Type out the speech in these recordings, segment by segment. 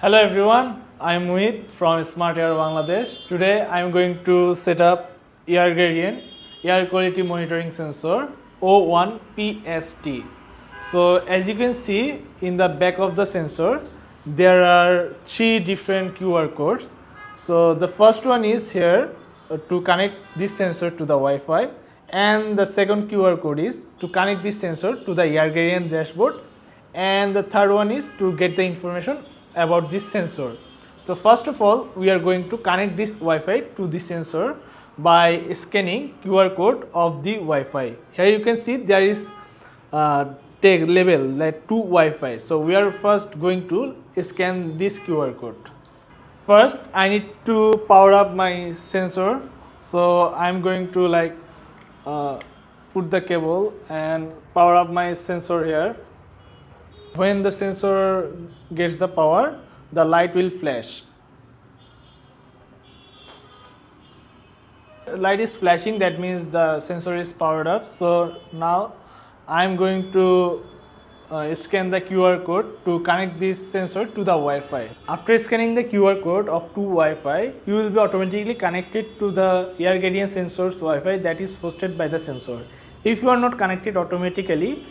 Hello everyone, I am Mohit from Smart Air Bangladesh. Today I am going to set up AirGradient Air Quality Monitoring Sensor O-1PS. So as you can see in the back of the sensor, there are three different QR codes. So the first one is here to connect this sensor to the Wi-Fi, and the second QR code is to connect this sensor to the AirGradient dashboard, and the third one is to get the information about this sensor. So first of all, we are going to connect this Wi-Fi to the sensor by scanning QR code of the Wi-Fi. Here you can see there is tag label like to Wi-Fi. So we are first going to scan this QR code. First, I need to power up my sensor. So I'm going to put the cable and power up my sensor here. When the sensor gets the power, the light will flash. Light is flashing, that means the sensor is powered up. So now I am going to scan the QR code to connect this sensor to the Wi-Fi. After scanning the QR code of to Wi-Fi, you will be automatically connected to the AirGradient sensor's Wi-Fi that is hosted by the sensor. If you are not connected automatically,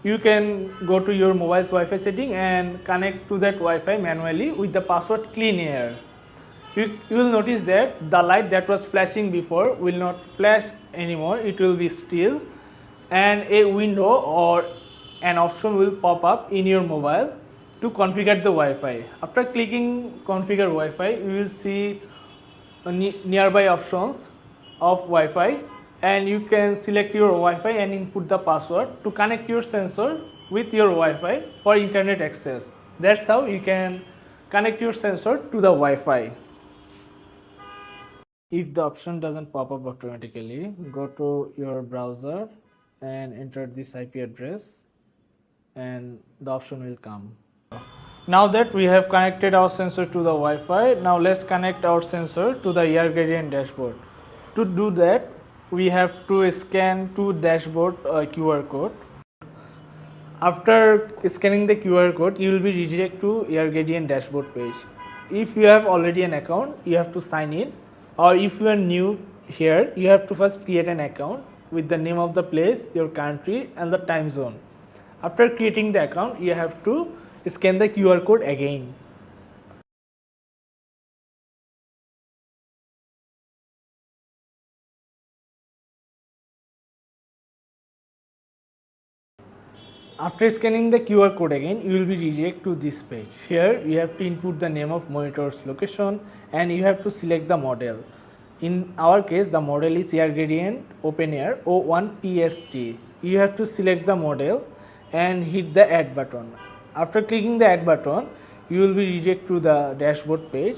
you can go to your mobile's Wi-Fi setting and connect to that Wi-Fi manually with the password clean air. You will notice that the light that was flashing before will not flash anymore, it will be still, and a window or an option will pop up in your mobile to configure the Wi-Fi. After clicking configure Wi-Fi, you will see nearby options of Wi-Fi, and you can select your Wi-Fi and input the password to connect your sensor with your Wi-Fi for internet access. That's how you can connect your sensor to the Wi-Fi. If the option doesn't pop up automatically, go to your browser and enter this IP address and the option will come. Now that we have connected our sensor to the Wi-Fi, now let's connect our sensor to the AirGradient dashboard. To do that, we have to scan to dashboard QR code. After scanning the QR code, you will be redirected to AirGradient dashboard page. If you have already an account, you have to sign in, or if you are new here, you have to first create an account with the name of the place, your country and the time zone. After creating the account, you have to scan the QR code again. After scanning the QR code again, you will be redirected to this page. Here you have to input the name of monitor's location and you have to select the model. In our case, the model is AirGradient Open Air O-1PS. You have to select the model and hit the add button. After clicking the add button, you will be redirected to the dashboard page.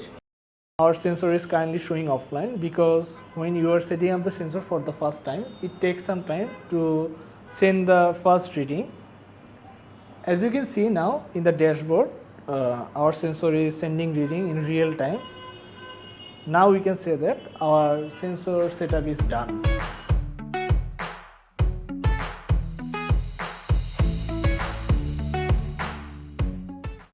Our sensor is currently showing offline because when you are setting up the sensor for the first time, it takes some time to send the first reading. As you can see now in the dashboard, our sensor is sending reading in real time. Now we can say that our sensor setup is done.